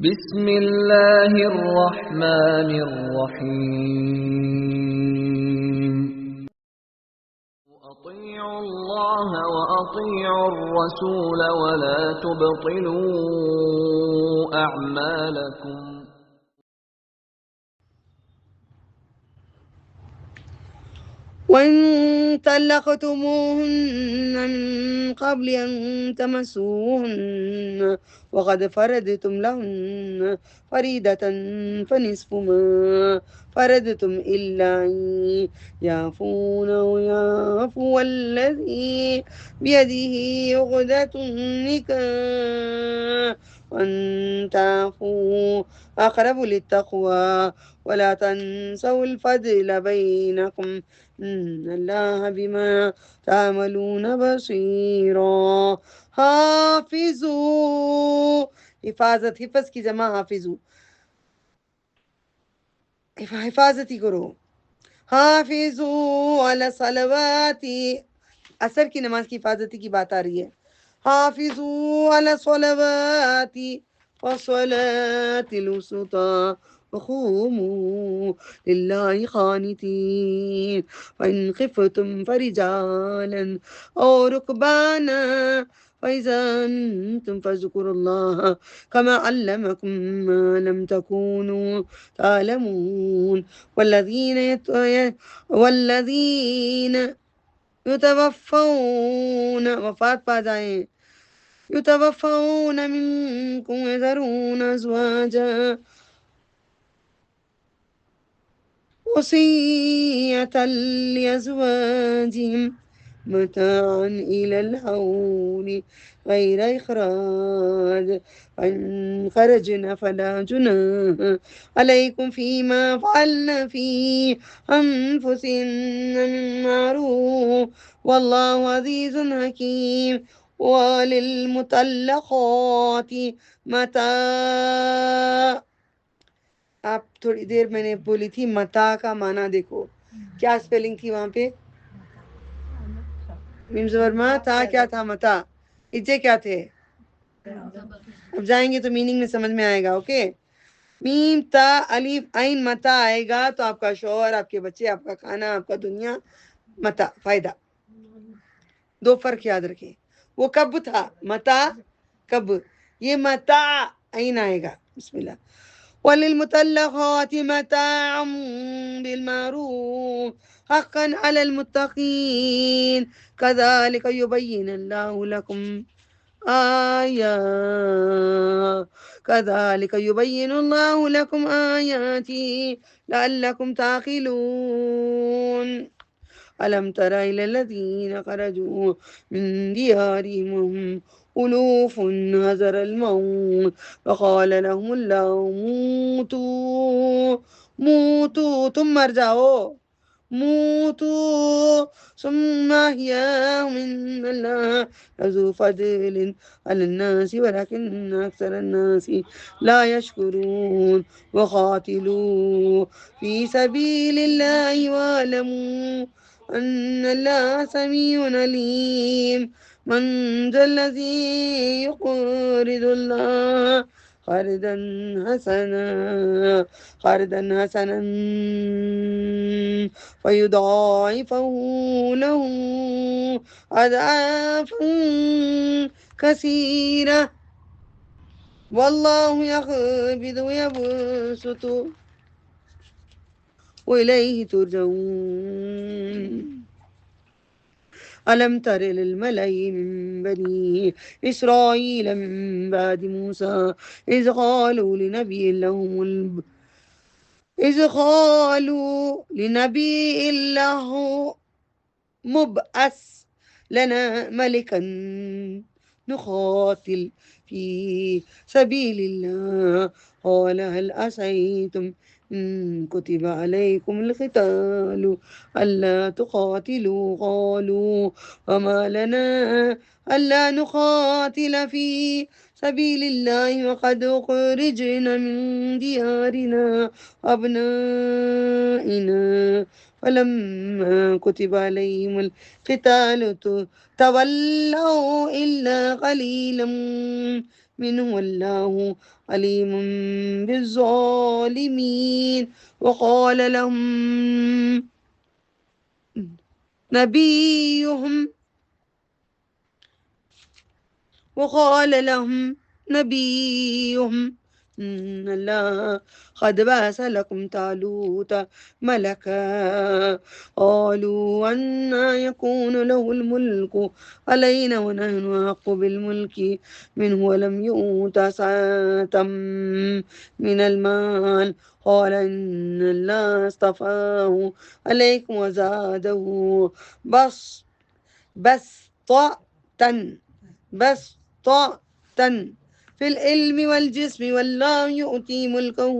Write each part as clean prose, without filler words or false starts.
بسم اللہ الرحمن الرحیم اطیعوا اللہ واطیعوا الرسول ولا تبطلوا اعمالکم. وَإِن طَلَّقْتُمُوهُنَّ مِن قَبْلِ أَن تَمَسُّوهُنَّ وَقَدْ فَرَضْتُمْ لَهُنَّ فَرِيضَةً فَنِصْفُ مَا فَرَضْتُمْ إِلَّا أَن يَعْفُونَ أَوْ يَعْفُوَ الَّذِي بِيَدِهِ عُقْدَةُ النِّكَاحِ وَأَن تَعْفُوا أَقْرَبُ لِلتَّقْوَى وَلَا تَنْسَوْا الْفَضْلَ بَيْنَكُمْ إِنَّ اللَّهَ بِمَا تَعْمَلُونَ بَصِيرٌ. حافظوا، حفاظت، حفظ کی جمع حافظو، حفاظتی کرو. حافظوا علی الصلوات، عصر کی نماز کی حفاظتی کی بات آ رہی ہے. حافظوا علی الصلوات والصلاة الوسطى وقوموا لله قانتين وإن خفتم فرجالا أو ركبانا فإذا أنتم فاذكروا الله كما علمكم ما لم تكونوا تعلمون والذين يتوفون، وفات پا جائیں، يتوفون منكم يذرون أزواجا وصية لأزواجهم متاعا إلى الحول غير إخراج فإن خرجن فلا جناح عليكم فيما فعلن في أنفسهن من معروف والله عزيز حكيم. وللمطلقات متاع، آپ تھوڑی دیر میں نے بولی تھی متا کا معنی دیکھو کیا اسپیلنگ تھی وہاں پہ. میم زبر ما تھا، کیا تھا متا، اجے کیا تھے. اب جائیں گے تو میننگ میں سمجھ میں آئے گا. اوکے، میم تا الف عین متا آئے گا تو آپ کا شوہر، آپ کے بچے، آپ کا کھانا، آپ کا دنیا. متا فائدہ، دو فرق یاد رکھیں. وہ کب تھا متا، کب، یہ متا عین آئے گا. بسم اللہ. وَلِلْمُطَلَّقَاتِ مَتَاعٌ بِالْمَعْرُوفِ حَقًّا عَلَى الْمُتَّقِينَ كَذَلِكَ يُبَيِّنُ اللَّهُ لَكُمْ كذلك يبين الله لكم آياته لعلكم تعقلون. ألم تر إلى الذين خرجوا من ديارهم وهم ألوف حذر الموت فقال لهم الله موتوا تم مر جاؤ، موتوا ثم أحياهم إن الله لذو فضل على الناس ولكن أكثر الناس لا يشكرون. وقاتلوا في سبيل الله واعلموا أن الله سميع عليم. من ذا الذي يقرض الله قرضا حسنا فيضاعفه له أضعافا كثيرة والله يقبض ويبسط وإليه ترجعون. ألم تر للملأ من بني إسرائيل من بعد موسى إذ قالوا لنبي له مبعث لنا ملكا نقاتل في سبيل الله قال هل عسيتم إن كتب عليكم القتال ألا تقاتلوا قالوا وما لنا ألا نقاتل في سبيل الله وقد أخرجنا من ديارنا وأبنائنا فلما كتب عليهم القتال تولوا إلا قليلا منهم والله علیم بالظالمین وقال لهم نبیہم إن الله قد بعث لكم طالوت ملكا قالوا أنى يكون له الملك علينا ونحن أحق بالملك منه ولم يؤت سعة من المال قال إن الله اصطفاه عليكم وزاده بسطة في العلم والجسم والله يؤتي ملكه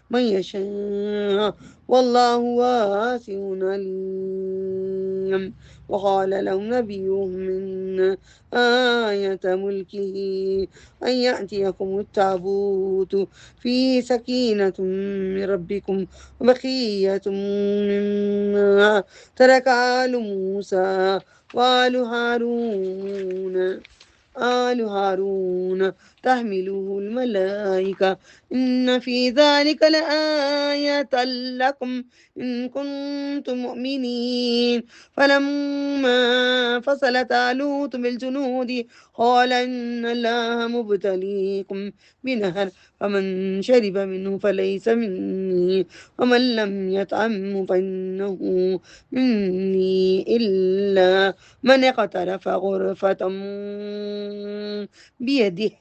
من يشاء والله واسع عليم وقال لهم نبيهم من آية ملكه أن يأتيكم التابوت في سكينة من ربكم وبقية مما ترك آل موسى وآل هارون تحمله الملائكة إن في ذلك لآية لكم إن كنتم مؤمنين فلما فصل طالوت بالجنود قال إن الله مبتليكم بنهر فمن شرب منه فليس مني ومن لم يطعمه فإنه مني إلا من اقترف غرفة بيده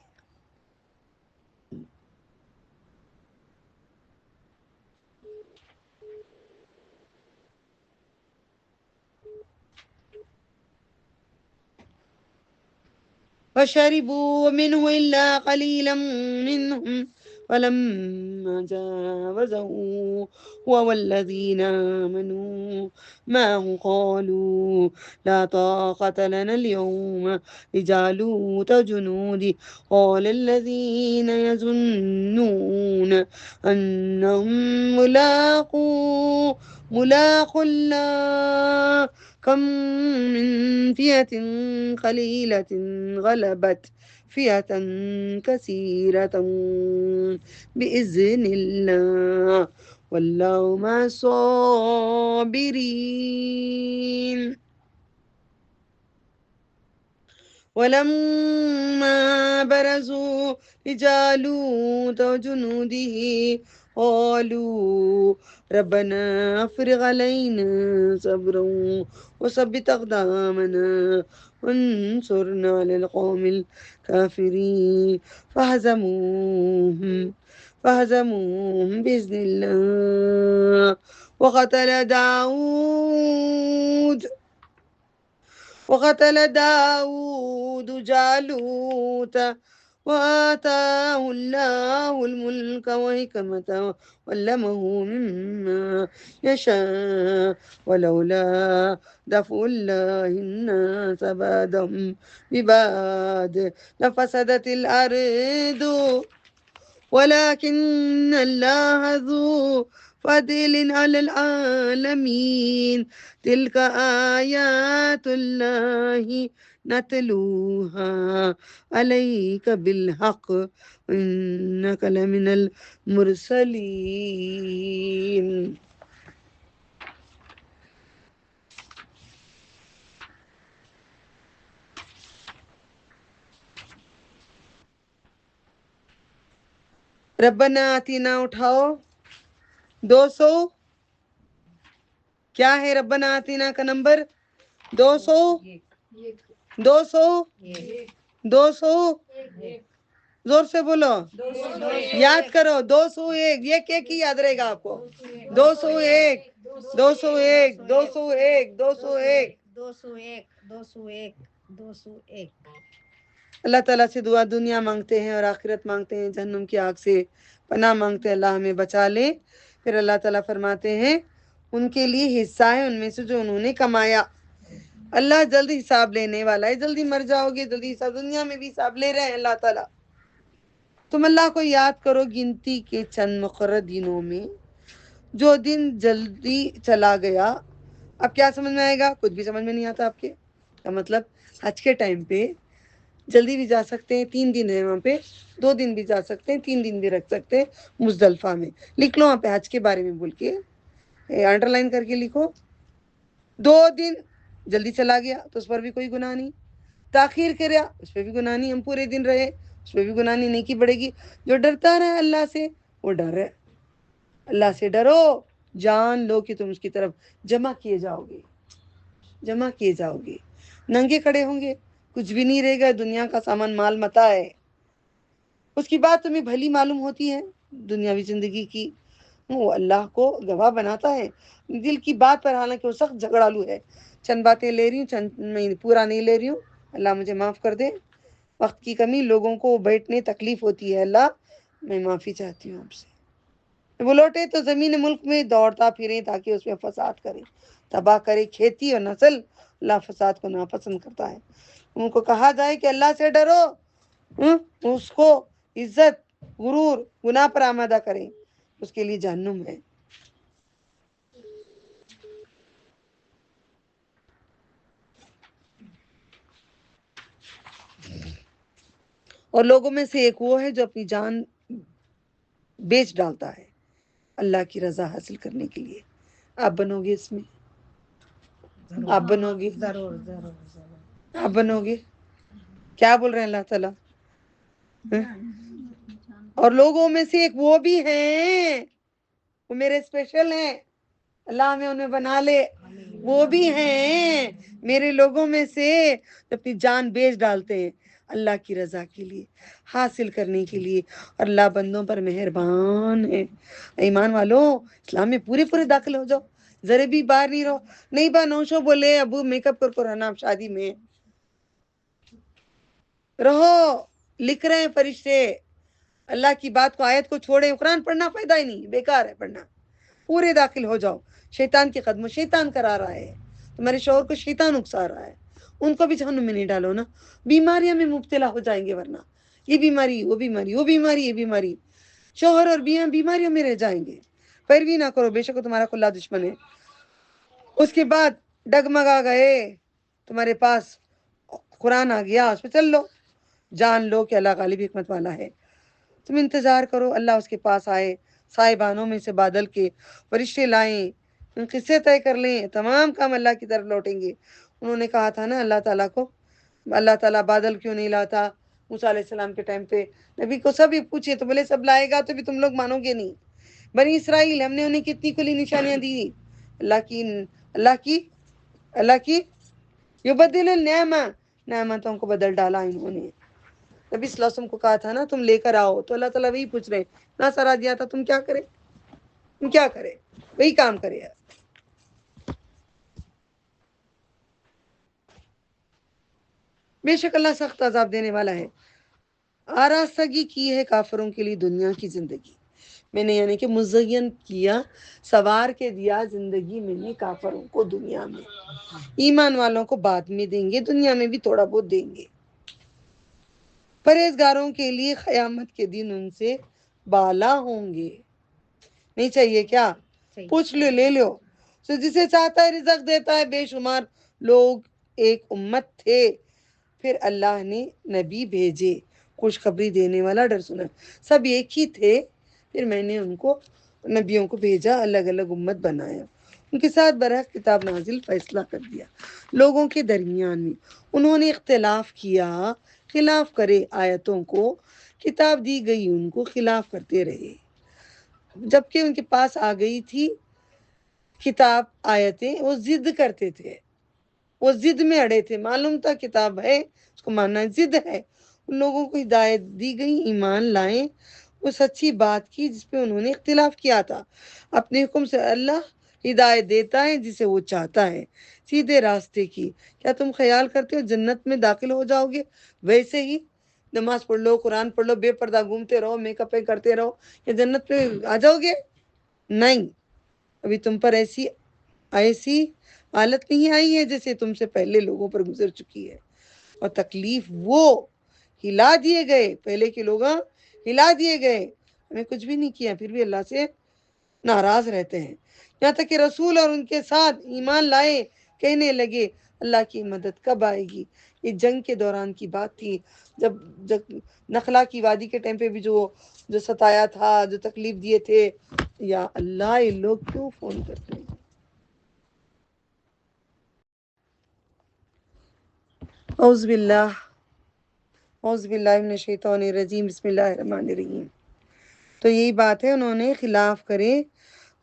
فشربوا منه إلا قليلا منهم فلما جاوزه هو والذين آمنوا معه قالوا لا طاقة لنا اليوم بجالوت وجنوده قال الذين يظنون أنهم ملاقو الله كم من فئة قليلة غلبت فئة كثيرة بإذن الله والله مع الصابرين ولما برزوا لجالوت وجنوده قالوا ربنا افرغ علينا صبرا وثبت أقدامنا وانصرنا على القوم الكافرين فهزموهم بإذن الله وقتل داود جالوت وآتاه الله الملك وحكمة وعلمه مما يشاء ولولا دفع الله الناس بعضهم ببعض لفسدت الأرض ولكن الله ذو فضل على العالمين تلك آيات الله نتلوها عليك بالحق إنك لمن المرسلين. ربنا آتینا اٹھاؤ 200 کیا ہے ربنا آتینا کا نمبر 200 زور سے بولو یاد کرو 201 یہ کی یاد رہے گا آپ کو 201 اللہ تعالیٰ سے دعا دنیا مانگتے ہیں اور آخرت مانگتے ہیں جہنم کی آگ سے پناہ مانگتے ہیں اللہ ہمیں بچا لے. پھر اللہ تعالیٰ فرماتے ہیں ان کے لیے حصہ ہے ان میں سے جو انہوں نے کمایا. اللہ جلدی حساب لینے والا ہے, جلدی مر جاؤ گے, جلدی حساب, دنیا میں بھی حساب لے رہے ہیں اللہ تعالیٰ. تم اللہ کو یاد کرو گنتی کے چند مقرر دنوں میں, جو دن جلدی چلا گیا. اب کیا سمجھ میں آئے گا؟ کچھ بھی سمجھ میں نہیں آتا آپ کے. کا مطلب حج کے ٹائم پہ جلدی بھی جا سکتے ہیں، 3 دن ہے وہاں پہ، 2 دن بھی جا سکتے ہیں، 3 دن بھی رکھ سکتے ہیں مزدلفہ میں. لکھ لو وہاں پہ حج کے بارے میں بول کے انڈر لائن کر کے لکھو. 2 دن جلدی چلا گیا تو اس پر بھی کوئی گناہ نہیں، تاخیر کریا اس پہ بھی گناہ نہیں، ہم پورے دن رہے اس پہ بھی گناہ نہیں، نیکی بڑھے گی. جو ڈرتا رہے اللہ سے وہ ڈر ہے. اللہ سے ڈرو، جان لو کہ تم اس کی طرف جمع کیے جاؤ گے، جمع کیے جاؤ گے. ننگے کھڑے ہوں گے، کچھ بھی نہیں رہے گا، دنیا کا سامان مال متا ہے. اس کی بات تمہیں بھلی معلوم ہوتی ہے دنیاوی زندگی کی، وہ اللہ کو گواہ بناتا ہے دل کی بات پر، حالانکہ وہ سخت جھگڑالو ہے. چند باتیں لے رہی ہوں، چند میں پورا نہیں لے رہی ہوں، اللہ مجھے معاف کر دے. وقت کی کمی، لوگوں کو بیٹھنے تکلیف ہوتی ہے، اللہ میں معافی چاہتی ہوں آپ سے. وہ لوٹے تو زمین ملک میں دوڑتا پھرے تاکہ اس میں فساد کرے، تباہ کرے کھیتی اور نسل. اللہ فساد کو ناپسند کرتا ہے. ان کو کہا جائے کہ اللہ سے ڈرو، اس کو عزت غرور گناہ پر آمادہ کریں، اس کے لیے جہنم ہے. اور لوگوں میں سے ایک وہ ہے جو اپنی جان بیچ ڈالتا ہے اللہ کی رضا حاصل کرنے کے لیے. آپ بنو گے اس میں؟ آپ بنو گے؟ ضرور ضرور ضرور. آپ بنو گے؟ کیا بول رہے ہیں اللہ تعالیٰ؟ اور لوگوں میں سے ایک وہ بھی ہیں، وہ میرے اسپیشل ہیں، اللہ ہمیں انہیں بنا لے. وہ بھی ہیں میرے لوگوں میں سے اپنی جان بیچ ڈالتے ہیں اللہ کی رضا کے لیے حاصل کرنے کے لیے. اور اللہ بندوں پر مہربان ہے. ایمان والو، اسلام میں پورے پورے داخل ہو جاؤ، ذرے بھی باہر نہیں رہو. نہیں با نوشو بولے ابو میک اپ کر رہنا آپ شادی میں رہو. لکھ رہے ہیں فرشتے، اللہ کی بات کو آیت کو چھوڑے، قرآن پڑھنا فائدہ ہی نہیں، بیکار ہے پڑھنا. پورے داخل ہو جاؤ. شیطان کے قدموں، شیطان کرا رہا ہے تمہارے شوہر کو، شیطان اکسا رہا ہے. ان کو بھی جہنم میں نہیں ڈالو نا، بیماریاں میں مبتلا ہو جائیں گے، ورنہ یہ بیماری وہ بیماری وہ بیماری یہ بیماری، شوہر اور بیاں بیماریوں میں رہ جائیں گے. پیروی نہ کرو، بے شک وہ تمہارا کھلا دشمن ہے. اس کے بعد ڈگمگا گئے، تمہارے پاس قرآن آ گیا، اس پہ چل لو. جان لو کہ اللہ غالب حکمت والا ہے. تم انتظار کرو، اللہ اس کے پاس آئے، صاحبانوں میں سے بادل کے فرشتے لائیں، قصے طے کر لیں، تمام کام اللہ کی طرف لوٹیں گے. انہوں نے کہا تھا نا اللہ تعالیٰ کو، اللہ تعالیٰ بادل کیوں نہیں لاتا موسیٰ علیہ السلام کے ٹائم پہ. نبی کو سب پوچھے تو بولے سب لائے گا تو بھی تم لوگ مانو گے نہیں. بنی اسرائیل، ہم نے انہیں کتنی کلی نشانیاں دی، اللہ کی یبدل النعمہ، نعمتوں کو بدل ڈالا انہوں نے. نبی صلی اللہ علیہ وسلم کو کہا تھا نا تم لے کر آؤ، تو اللہ تعالیٰ وہی پوچھ رہے اتنا سارا دیا تھا، تم کیا کرے، تم کیا کرے، وہی کام کرے. بے شک اللہ سخت عذاب دینے والا ہے. آراستگی کی ہے کافروں کے لیے دنیا کی زندگی، میں نے یعنی کہ مزین کیا، سوار کے دیا زندگی میں نے کافروں کو دنیا میں، ایمان والوں کو بعد میں دیں گے، دنیا میں بھی تھوڑا بہت دیں گے. پرہیزگاروں کے لیے قیامت کے دن ان سے بالا ہوں گے. نہیں چاہیے کیا؟ پوچھ لو، لے لو. تو جسے چاہتا ہے رزق دیتا ہے. بے شمار لوگ ایک امت تھے، پھر اللہ نے نبی بھیجے، خوشخبری دینے والا، ڈر سنا. سب ایک ہی تھے، پھر میں نے ان کو نبیوں کو بھیجا، الگ الگ امت بنایا، ان کے ساتھ برحق کتاب نازل فیصلہ کر دیا لوگوں کے درمیان میں. انہوں نے اختلاف کیا، خلاف کرے آیتوں کو، کتاب دی گئی ان کو خلاف کرتے رہے. جبکہ ان کے پاس آ گئی تھی کتاب آیتیں، وہ ضد کرتے تھے، وہ ضد میں اڑے تھے. معلوم تھا کتاب ہے، اس کو ماننا ضد ہے. ان لوگوں کو ہدایت دی گئی، ایمان لائیں وہ سچی بات کی جس پہ انہوں نے اختلاف کیا تھا. اپنے حکم سے اللہ ہدایت دیتا ہے جسے وہ چاہتا ہے سیدھے راستے کی. کیا تم خیال کرتے ہو جنت میں داخل ہو جاؤ گے ویسے ہی نماز پڑھ لو، قرآن پڑھ لو، بے پردہ گھومتے رہو، میک اپ کرتے رہو، کہ جنت پہ آ جاؤ گے؟ نہیں، ابھی تم پر ایسی حالت نہیں آئی ہے جیسے تم سے پہلے لوگوں پر گزر چکی ہے. اور تکلیف وہ ہلا دیے گئے، پہلے کے لوگ ہلا دیے گئے، ہمیں کچھ بھی نہیں کیا، پھر بھی اللہ سے ناراض رہتے ہیں. یہاں تک کہ رسول اور ان کے ساتھ ایمان لائے کہنے لگے اللہ کی مدد کب آئے گی، یہ جنگ کے دوران کی بات تھی، جب نخلا کی وادی کے ٹائم پہ بھی جو ستایا تھا، جو تکلیف دیے تھے. یا اللہ یہ لوگ کیوں فون کرتے ہیں؟ اعوذ باللہ من الشیطان الرجیم، بسم اللہ الرحمن الرحیم. تو یہی بات ہے، انہوں نے خلاف کرے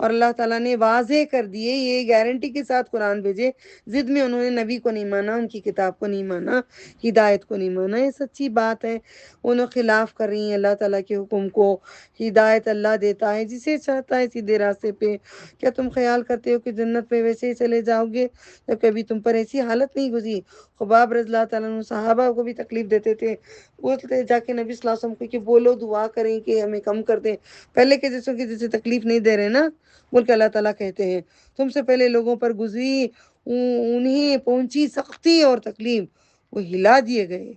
اور اللہ تعالیٰ نے واضح کر دیے، یہ گارنٹی کے ساتھ قرآن بھیجے. ضد میں انہوں نے نبی کو نہیں مانا، ان کی کتاب کو نہیں مانا، ہدایت کو نہیں مانا. یہ سچی بات ہے، انہوں خلاف کر رہی ہیں اللہ تعالیٰ کے حکم کو. ہدایت اللہ دیتا ہے جسے چاہتا ہے سیدھے راستے پہ. کیا تم خیال کرتے ہو کہ جنت پہ ویسے ہی چلے جاؤ گے؟ جب کبھی تم پر ایسی حالت نہیں گزری. خباب رضی اللہ تعالیٰ عنہ صحابہ کو بھی تکلیف دیتے تھے، بولتے جا کے نبی صلی اللہ علیہ وسلم کو کہ بولو دعا کریں کہ ہمیں کم کر دیں. پہلے کے جیسوں کی جیسے تکلیف نہیں دے رہے نا، بول کے اللہ تعالیٰ کہتے ہیں تم سے پہلے لوگوں پر گزری، انہیں پہنچی سختی اور تکلیف، وہ ہلا دیے گئے.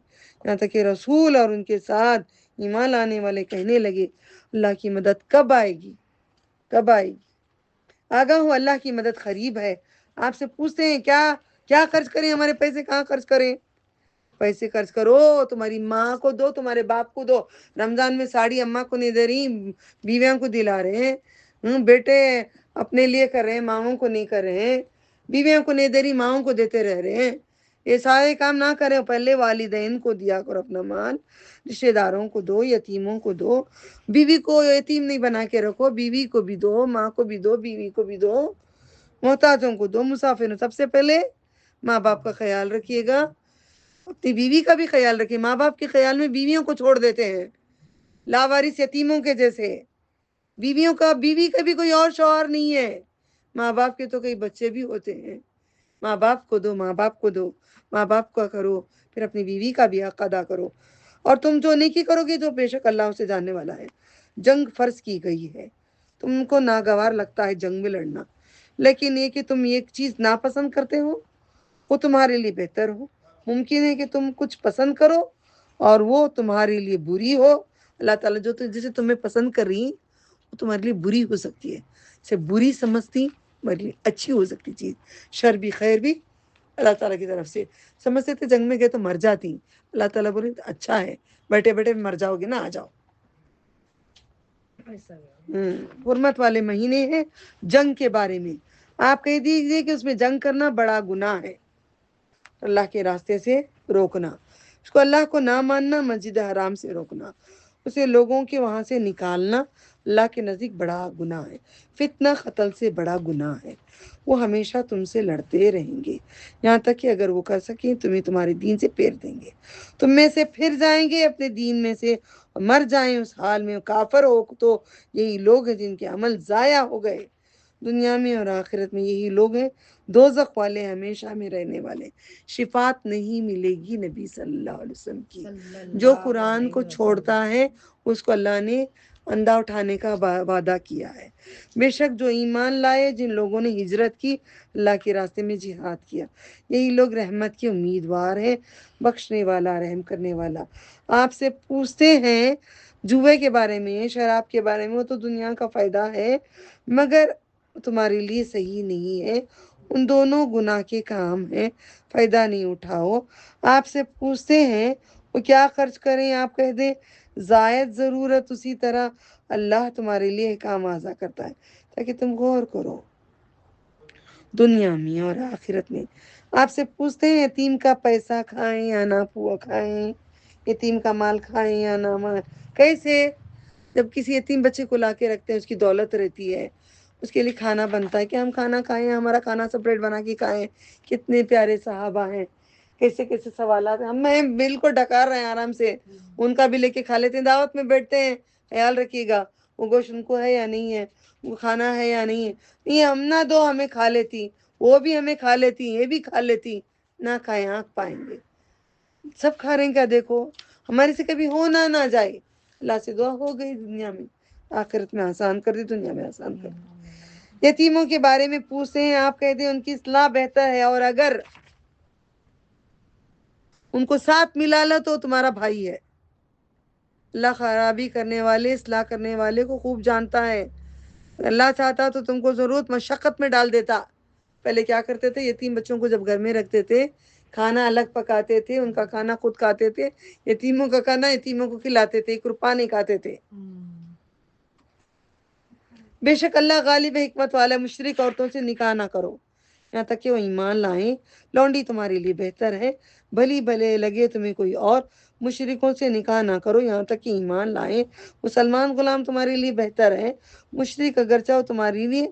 یہاں تک کہ رسول اور ان کے ساتھ ایمان لانے والے کہنے لگے اللہ کی مدد کب آئے گی، کب آئے گی؟ آگاہ ہو اللہ کی مدد قریب ہے. آپ سے پوچھتے ہیں کیا خرچ کریں، ہمارے پیسے کہاں خرچ کریں؟ پیسے خرچ کرو، تمہاری ماں کو دو، تمہارے باپ کو دو. رمضان میں ساڑی اماں کو نہیں دے رہی، بیویاں کو دلا رہے ہیں. بیٹے اپنے لیے کر رہے ہیں، ماؤں کو نہیں کر رہے ہیں. بیویاں کو نہیں دے رہی، ماؤں کو دیتے رہ رہے ہیں. یہ سارے کام نہ کریں، پہلے والدین کو دیا کرو اپنا مال، رشتے داروں کو دو، یتیموں کو دو. بیوی کو یتیم نہیں بنا کے رکھو، بیوی کو بھی دو، ماں کو بھی دو، بیوی کو بھی دو، محتاجوں کو دو، مسافروں. سب سے پہلے ماں باپ کا خیال رکھیے گا، اپنی بیوی کا بھی خیال رکھیے. ماں باپ کے خیال میں بیویوں کو چھوڑ دیتے ہیں، لاوارث یتیموں کے جیسے. بیوی کا بھی کوئی اور شوہر نہیں ہے. ماں باپ کے تو کئی بچے بھی ہوتے ہیں. ماں باپ کو دو، ماں باپ کو دو، ماں باپ کا کرو، پھر اپنی بیوی کا بھی حق ادا کرو. اور تم جو نیکی کرو گے تو بے شک اللہ اسے جاننے والا ہے. جنگ فرض کی گئی ہے، تم کو ناگوار لگتا ہے جنگ میں لڑنا، لیکن یہ کہ تم ایک چیز ناپسند کرتے ہو وہ تمہارے لیے بہتر ہو. ممکن ہے کہ تم کچھ پسند کرو اور وہ تمہارے لیے بری ہو. اللہ تعالیٰ جسے تمہیں پسند کر رہی وہ تمہارے لیے بری ہو سکتی ہے، اسے بری سمجھتی تمہارے لیے اچھی ہو سکتی چیز. شر بھی خیر بھی اللہ تعالیٰ کی طرف سے. سمجھتے تھے جنگ میں گئے تو مر جاتی، اللہ تعالیٰ بولے اچھا ہے، بیٹھے بیٹھے مر جاؤ گے نا، آ جاؤ. حرمت والے مہینے ہیں. جنگ کے بارے میں آپ کہہ دیجیے کہ اس میں جنگ کرنا بڑا گناہ ہے، اللہ کے راستے سے روکنا، اس کو اللہ کو نہ ماننا، مسجد حرام سے روکنا، اسے لوگوں کے وہاں سے نکالنا اللہ کے نزدیک بڑا گناہ ہے. فتنہ قتل سے بڑا گناہ ہے. وہ ہمیشہ تم سے لڑتے رہیں گے یہاں تک کہ اگر وہ کر سکیں تمہیں تمہارے دین سے پھیر دیں گے، تم میں سے پھر جائیں گے اپنے دین میں سے اور مر جائیں اس حال میں کافر ہو. تو یہی لوگ ہیں جن کے عمل ضائع ہو گئے دنیا میں اور آخرت میں. یہی لوگ ہیں دوزخ والے، ہمیشہ میں رہنے والے. شفاعت نہیں ملے گی نبی صلی اللہ علیہ وسلم کی. جو قرآن کو چھوڑتا ہے اس کو اللہ نے اندھا اٹھانے کا وعدہ کیا ہے. بے شک جو ایمان لائے، جن لوگوں نے ہجرت کی، اللہ کے راستے میں جہاد کیا، یہی لوگ رحمت کے امیدوار ہیں، بخشنے والا، رحم کرنے والا. آپ سے پوچھتے ہیں جوئے کے بارے میں، شراب کے بارے میں، وہ تو دنیا کا فائدہ ہے مگر تمہارے لیے صحیح نہیں ہے. ان دونوں گناہ کے کام ہیں، فائدہ نہیں اٹھاؤ. آپ سے پوچھتے ہیں وہ کیا خرچ کریں، آپ کہہ دیں زائد ضرورت. اسی طرح اللہ تمہارے لیے احکام وضع کرتا ہے تاکہ تم غور کرو دنیا میں اور آخرت میں. آپ سے پوچھتے ہیں یتیم کا پیسہ کھائیں یا نہ پوا کھائیں، یتیم کا مال کھائیں یا نہ مال. کیسے؟ جب کسی یتیم بچے کو لا کے رکھتے ہیں، اس کی دولت رہتی ہے، اس کے لیے کھانا بنتا ہے کہ ہم کھانا کھائیں، ہمارا کھانا سپریٹ بنا کے کھائیں. کتنے پیارے صحابہ ہیں، کیسے کیسے سوالات ہیں. ہم بالکل ڈکار رہے ہیں آرام سے، ان کا بھی لے کے کھا لیتے ہیں. دعوت میں بیٹھتے ہیں، خیال رکھیے گا وہ گوشت ان کو ہے یا نہیں ہے، وہ کھانا ہے یا نہیں ہے. نہیں ہم نہ دو، ہمیں کھا لیتی، وہ بھی ہمیں کھا لیتی، یہ بھی کھا لیتی. نہ کھائیں آنکھ پائیں گے، سب کھا رہے ہیں. کیا دیکھو ہمارے سے کبھی ہو نہ جائے. اللہ سے دعا ہو گئی دنیا میں، آخرت میں آسان کر دی، دنیا میں آسان کر دی. یتیموں کے بارے میں پوچھتے ہیں، آپ کہتے ہیں ان کی اصلاح بہتر ہے، اور اگر ان کو ساتھ ملا لو تو تمہارا بھائی ہے. اللہ خرابی کرنے والے، اصلاح کرنے والے کو خوب جانتا ہے. اللہ چاہتا تو تم کو ضرورت مشقت میں ڈال دیتا. پہلے کیا کرتے تھے، یتیم بچوں کو جب گھر میں رکھتے تھے کھانا الگ پکاتے تھے، ان کا کھانا خود کھاتے تھے، یتیموں کا کھانا یتیموں کو کھلاتے تھے، 1 روپیہ نہیں کھاتے تھے۔ بے شک اللہ غالب حکمت والا، مشرک عورتوں سے نکاح نہ کرو یہاں تک کہ وہ ایمان لائیں، لونڈی تمہارے لیے بہتر ہے، بھلی بھلے لگے تمہیں کوئی اور، مشرکوں سے نکاح نہ کرو یہاں تک کہ ایمان لائیں، مسلمان غلام تمہارے لیے بہتر ہے، مشرک اگر چاہو تمہارے لیے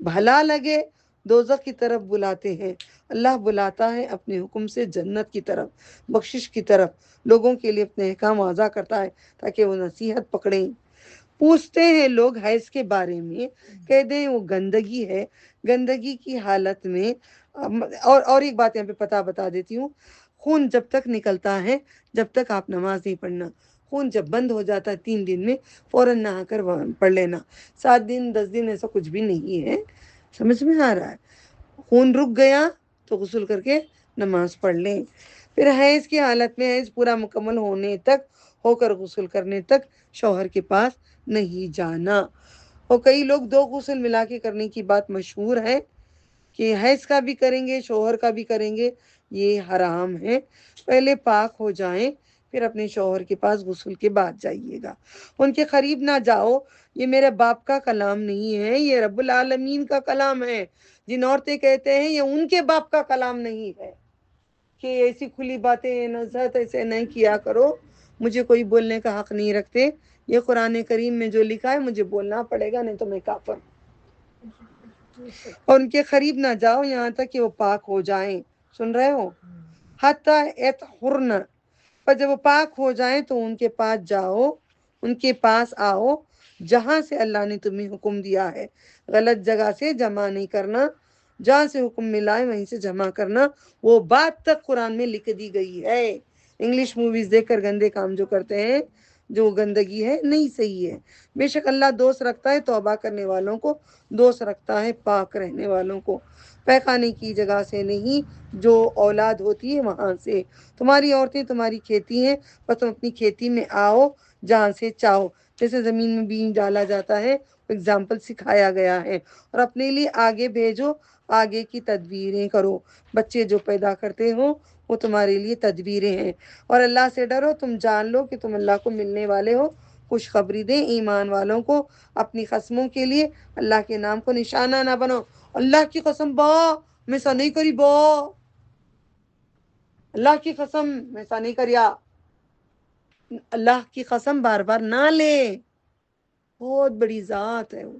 بھلا لگے۔ دوزخ کی طرف بلاتے ہیں، اللہ بلاتا ہے اپنے حکم سے جنت کی طرف، بخشش کی طرف، لوگوں کے لیے اپنے احکام واضح کرتا ہے تاکہ وہ نصیحت پکڑیں۔ پوچھتے ہیں لوگ حیض کے بارے میں، کہہ دیں وہ گندگی ہے، گندگی کی حالت میں اور ایک بات یہاں پہ پتہ بتا دیتی ہوں، خون جب تک نکلتا ہے جب تک آپ نماز نہیں پڑھنا، خون جب بند ہو جاتا ہے 3 دن میں فوراً نہا کر پڑھ لینا، 7 دن 10 دن ایسا کچھ بھی نہیں ہے، سمجھ میں آ رہا ہے؟ خون رک گیا تو غسل کر کے نماز پڑھ لیں۔ پھر حیض کی حالت میں حیض پورا مکمل ہونے تک، ہو کر غسل کرنے تک شوہر کے پاس نہیں جانا۔ اور کئی لوگ 2 غسل ملا کے کرنے کی بات مشہور ہے کہ حیض کا بھی کریں گے شوہر کا بھی کریں گے، یہ حرام ہے۔ پہلے پاک ہو جائیں پھر اپنے شوہر کے پاس غسل کے بعد جائیے گا۔ ان کے قریب نہ جاؤ، یہ میرے باپ کا کلام نہیں ہے، یہ رب العالمین کا کلام ہے۔ جن عورتیں کہتے ہیں یہ ان کے باپ کا کلام نہیں ہے کہ ایسی کھلی باتیں نزہت ایسے نہیں کیا کرو، مجھے کوئی بولنے کا حق نہیں رکھتے، یہ قرآن کریم میں جو لکھا ہے مجھے بولنا پڑے گا، نہیں تو میں کافر ہوں۔ اور ان کے قریب نہ جاؤ یہاں تک کہ وہ پاک ہو جائیں، سن رہے ہو؟ حتی یطہرن، پر جب وہ پاک ہو جائیں تو ان کے پاس جاؤ، ان کے پاس آؤ جہاں سے اللہ نے تمہیں حکم دیا ہے، غلط جگہ سے جمع نہیں کرنا، جہاں سے حکم ملا ہے وہیں سے جمع کرنا، وہ بات تک قرآن میں لکھ دی گئی ہے۔ انگلش موویز دیکھ کر گندے کام جو کرتے ہیں، جو گندگی ہے نہیں صحیح ہے۔ بے شک اللہ دوست رکھتا ہے توبہ کرنے والوں کو، دوست رکھتا ہے پاک رہنے والوں کو، پیخانے کی جگہ سے نہیں، جو اولاد ہوتی ہے وہاں سے۔ تمہاری عورتیں تمہاری کھیتی ہیں، بس تم اپنی کھیتی میں آؤ جہاں سے چاہو، جیسے زمین میں بیج ڈالا جاتا ہے، اگزامپل سکھایا گیا ہے، اور اپنے لیے آگے بھیجو، آگے کی تدبیریں کرو، بچے جو پیدا کرتے ہو وہ تمہارے لیے تدبیریں ہیں، اور اللہ سے ڈرو، تم جان لو کہ تم اللہ کو ملنے والے ہو، خوشخبری دیں ایمان والوں کو، اپنی قسموں کے لیے اللہ کے نام کو نشانہ نہ بنو۔ اللہ کی قسم با میں ایسا نہیں کری، با اللہ کی قسم میں ایسا نہیں کریا، اللہ کی قسم بار بار نہ لے، بہت بڑی ذات ہے وہ،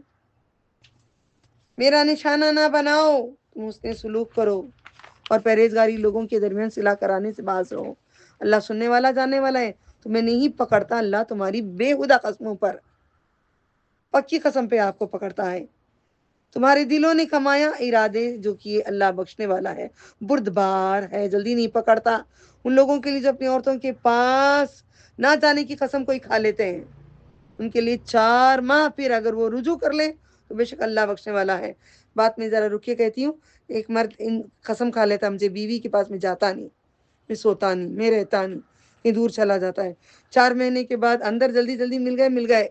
میرا نشانہ نہ بناؤ، تم اس نے سلوک کرو، اور پرہیزگاری لوگوں کے درمیان صلح کرانے سے باز رہو، اللہ سننے والا جاننے والا ہے، تمہیں نہیں پکڑتا اللہ تمہاری بےہودہ قسموں پر، پکی قسم پہ آپ کو پکڑتا ہے۔ تمہارے دلوں نے کمایا ارادے جو کیے، اللہ بخشنے والا ہے، بردبار ہے، جلدی نہیں پکڑتا۔ ان لوگوں کے لیے جو اپنی عورتوں کے پاس نہ جانے کی قسم کوئی کھا لیتے ہیں، ان کے لیے 4 ماہ، پھر اگر وہ رجوع کر لیں تو بے شک اللہ بخشنے والا ہے۔ بات میں ذرا رکیے کہتی ہوں، ایک مرد قسم کھا لیتا مجھے بیوی کے پاس میں جاتا نہیں، میں سوتا نہیں، میں رہتا نہیں، کہیں دور چلا جاتا ہے، 4 مہینے کے بعد اندر جلدی جلدی مل گئے،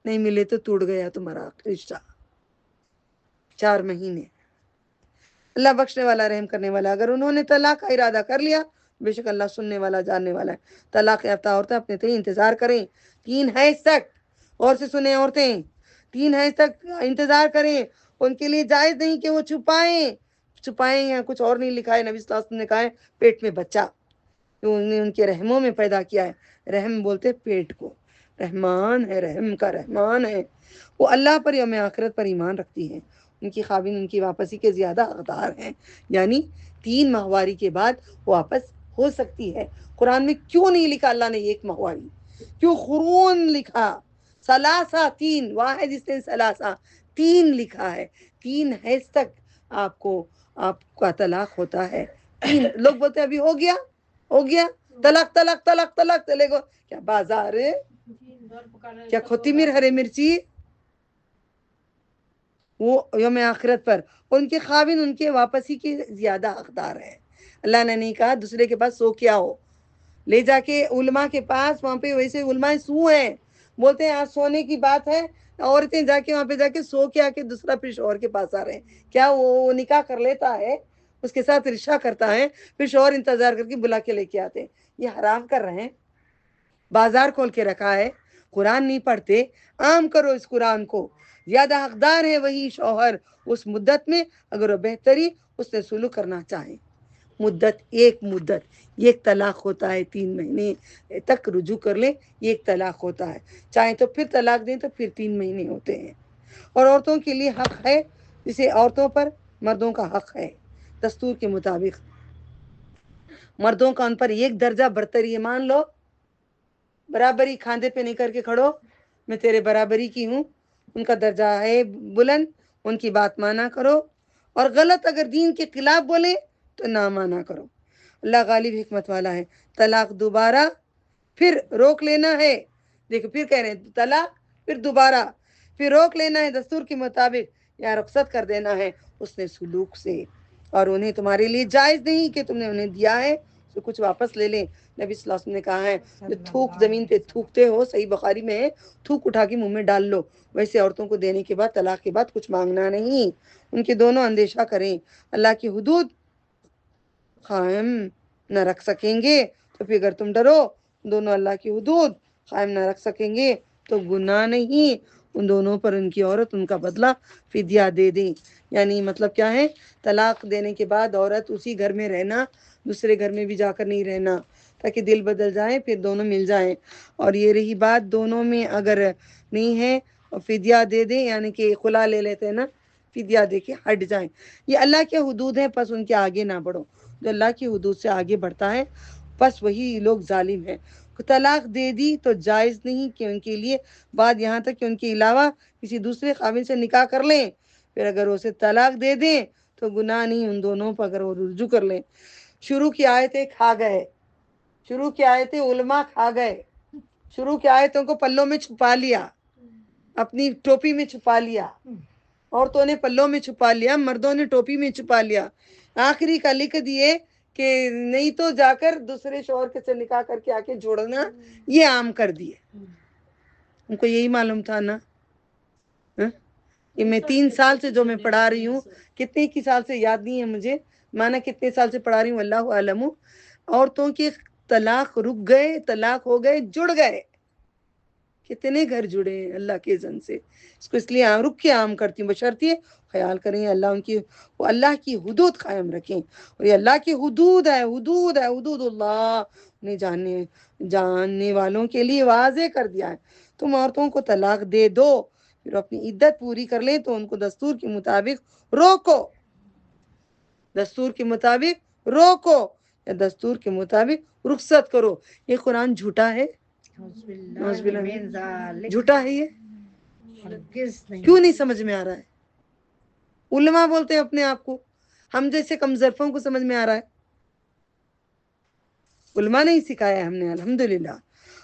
نہیں ملے تو ٹوٹ گیا تمہارا رشتہ، 4 مہینے۔ اللہ بخشنے والا رحم کرنے والا، اگر انہوں نے طلاق کا ارادہ کر لیا بے شک اللہ سننے والا جاننے والا ہے۔ طلاق یافتہ عورتیں اپنے تئیں انتظار کریں 3 حیض تک، اور سے سنیں عورتیں، 3 حیض تک انتظار کریں، ان کے لیے جائز نہیں کہ وہ چھپائیں یا کچھ اور نہیں لکھا ہے، نبی صلی اللہ علیہ وسلم نے کہا ہے پیٹ میں بچہ جو انہوں نے ان کے رحموں میں پیدا کیا ہے، رحم بولتے پیٹ کو، رحمان ہے، رحم کا رحمان ہے، وہ اللہ پر یوم آخرت پر ایمان رکھتی ہیں، ان کی خاوند ان کی واپسی کے زیادہ حقدار ہیں، یعنی 3 ماہواری کے بعد واپس ہو سکتی ہے۔ قرآن میں کیوں نہیں لکھا اللہ نے 1 ماہواری، کیوں قرون لکھا؟ ثلاثہ 3، واحد اثنین ثلاثہ 3 لکھا ہے، 3 حیض تک آپ کا طلاق ہوتا ہے۔ لوگ بولتے ابھی ہو گیا طلاق چلے گو، کیا بازار ہے؟ کیا کھوتی میر ہرے مرچی؟ وہ یوم آخرت پر ان کے خاوند ان کے واپسی کے زیادہ حقدار ہے۔ اللہ نے نہیں کہا دوسرے کے پاس سو کیا ہو، لے جا کے علماء کے پاس، وہاں پہ ویسے علماء سو ہیں، بولتے ہیں آج سونے کی بات ہے، عورتیں جا کے وہاں پہ جا کے سو کے آ کے دوسرا پھر شوہر کے پاس آ رہے ہیں، کیا وہ نکاح کر لیتا ہے؟ اس کے ساتھ رشا کرتا ہے، پھر شوہر انتظار کر کے بلا کے لے کے آتے ہیں. یہ حرام کر رہے ہیں، بازار کھول کے رکھا ہے، قرآن نہیں پڑھتے. عام کرو اس قرآن کو. زیادہ حقدار ہے وہی شوہر اس مدت میں، اگر وہ بہتری اس سے سلوک کرنا چاہیں. مدت یہ ایک طلاق ہوتا ہے، 3 مہینے تک رجوع کر لیں، یہ ایک طلاق ہوتا ہے. چاہیں تو پھر طلاق دیں تو پھر 3 مہینے ہوتے ہیں. اور عورتوں کے لیے حق ہے، جسے عورتوں پر مردوں کا حق ہے دستور کے مطابق. مردوں کا ان پر 1 درجہ برتری ہے. مان لو برابری کھاندے پہ نہیں کر کے کھڑو، میں تیرے برابری کی ہوں. ان کا درجہ ہے بلند، ان کی بات مانا کرو. اور غلط اگر دین کے خلاف بولے تو نہ مانا کرو. اللہ غالب حکمت والا ہے. طلاق دوبارہ پھر روک لینا ہے. دیکھو پھر کہہ رہے ہیں طلاق پھر دوبارہ پھر روک لینا ہے دستور کے مطابق، یا رخصت کر دینا ہے اس نے سلوک سے. اور انہیں تمہارے لیے جائز نہیں کہ تم نے انہیں دیا ہے تو کچھ واپس لے لیں. نبی صلی اللہ علیہ وسلم نے کہا ہے جو تھوک زمین پہ تھوکتے ہو، صحیح بخاری میں ہے، تھوک اٹھا کے منہ میں ڈال لو. ویسے عورتوں کو دینے کے بعد طلاق کے بعد کچھ مانگنا نہیں. ان کے دونوں اندیشہ کریں. اللہ کی حدود قائم نہ رکھ سکیں گے تو پھر اگر تم ڈرو دونوں اللہ کی حدود قائم نہ رکھ سکیں گے تو گناہ نہیں، ان دونوں پر ان کی عورت ان کا بدلہ فدیہ دے دیں. یعنی مطلب کیا ہے، طلاق دینے کے بعد عورت اسی گھر میں رہنا، دوسرے گھر میں بھی جا کر نہیں رہنا، تاکہ دل بدل جائے پھر دونوں مل جائیں. اور یہ رہی بات دونوں میں اگر نہیں ہے فدیہ دے دیں، یعنی کہ خلا لے لیتے ہیں نا، فدیہ دے کے ہٹ جائیں. یہ اللہ کے حدود ہیں، پس ان کے آگے نہ بڑھو. جو اللہ کی حدود سے آگے بڑھتا ہے پس وہی لوگ ظالم ہیں. طلاق دے دی تو جائز نہیں کہ ان کے لیے بعد یہاں تک کہ ان کے علاوہ کسی دوسرے قابل سے نکاح کر لیں. پھر اگر اسے طلاق دے دیں تو گناہ نہیں ان دونوں پر اگر وہ رجوع کر لیں. شروع کی آیتیں کھا گئے، شروع کی آیتیں علماء کھا گئے، شروع کی آیتوں کو پلوں میں چھپا لیا، اپنی ٹوپی میں چھپا لیا. عورتوں نے پلوں میں چھپا لیا، مردوں نے ٹوپی میں چھپا لیا. آخری کا لکھ دیے کہ نہیں تو جا کر دوسرے شوہر کے سے نکاح کر کے آ کے جوڑنا، یہ عام کر دیے. ان کو یہی معلوم تھا نا. یہ میں 3 سال سے جو میں پڑھا رہی ہوں، کتنے کی سال سے یاد نہیں ہے مجھے، مانا کتنے سال سے پڑھا رہی ہوں اللہ عالم. عورتوں کے طلاق رک گئے، طلاق ہو گئے، جڑ گئے. کتنے گھر جڑے ہیں اللہ کے اذن سے. اس کو اس لیے رک کے عام کرتی ہوں، بشرطیے خیال کریں اللہ کی حدود قائم رکھیں. اور یہ اللہ کی حدود ہے، حدود اللہ نے جاننے والوں کے لیے واضح کر دیا ہے. تم عورتوں کو طلاق دے دو، پھر اپنی عدت پوری کر لیں تو ان کو دستور کے مطابق روکو، دستور کے مطابق روکو یا دستور کے مطابق رخصت کرو. یہ قرآن جھوٹا ہے، جھوٹا ہے. یہ کیوں نہیں سمجھ میں آ رہا ہے؟ علماء بولتے ہیں اپنے آپ کو، ہم جیسے کم ظرفوں کو سمجھ میں آ رہا ہے. علماء نے ہی سکھایا ہے ہم نے، الحمدللہ.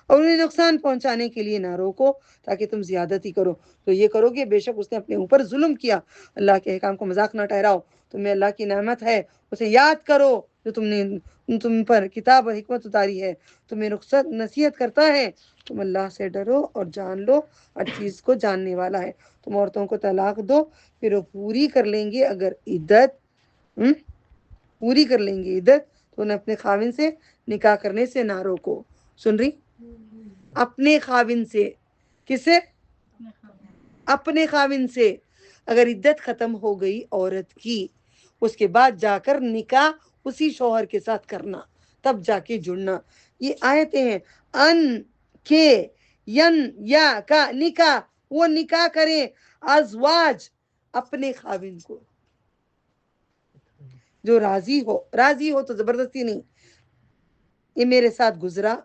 اور انہیں نقصان پہنچانے کے لیے نہ روکو تاکہ تم زیادتی کرو. تو یہ کرو گے بے شک اس نے اپنے اوپر ظلم کیا. اللہ کے احکام کو مذاق نہ ٹھہراؤ، تمہیں اللہ کی نعمت ہے اسے یاد کرو جو تم پر کتاب و حکمت اتاری ہے، تمہیں رخصت نصیحت کرتا ہے. تم اللہ سے ڈرو اور جان لو ہر چیز کو جاننے والا ہے. تم عورتوں کو طلاق دو، پھر وہ پوری کر لیں گے اگر عدت پوری کر لیں گے عدت تو انہیں اپنے خاوند سے نکاح کرنے سے نہ روکو. سن رہی؟ اپنے خاوند سے. کس سے؟ اپنے خاوند سے. اگر عدت ختم ہو گئی عورت کی، اس کے بعد جا کر نکاح اسی شوہر کے ساتھ کرنا، تب جا کے جڑنا. یہ آیتیں ہیں. ان کے ین یا کا نکاح، وہ نکاح کریں ازواج اپنے خاوند کو جو راضی ہو تو زبردستی نہیں. یہ میرے ساتھ گزرا،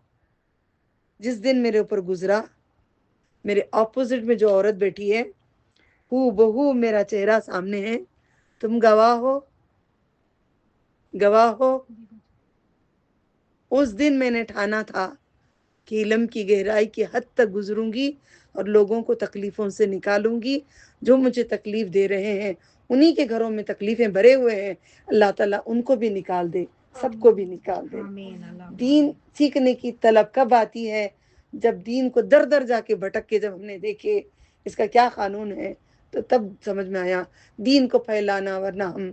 جس دن میرے اوپر گزرا، میرے اپوزٹ میں جو عورت بیٹھی ہے ہو بہو میرا چہرہ سامنے ہے، تم گواہ ہو. اس دن میں نے ٹھانا تھا کہ علم کی گہرائی کی حد تک گزروں گی اور لوگوں کو تکلیفوں سے نکالوں گی. جو مجھے تکلیف دے رہے ہیں انہی کے گھروں میں تکلیفیں بھرے ہوئے ہیں، اللہ تعالیٰ ان کو بھی نکال دے، سب کو بھی نکال دے. دین سیکھنے کی طلب کب آتی ہے؟ جب دین کو در در جا کے بھٹک کے جب ہم نے دیکھے اس کا کیا قانون ہے، تو تب سمجھ میں آیا دین کو پھیلانا، ورنہ ہم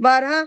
12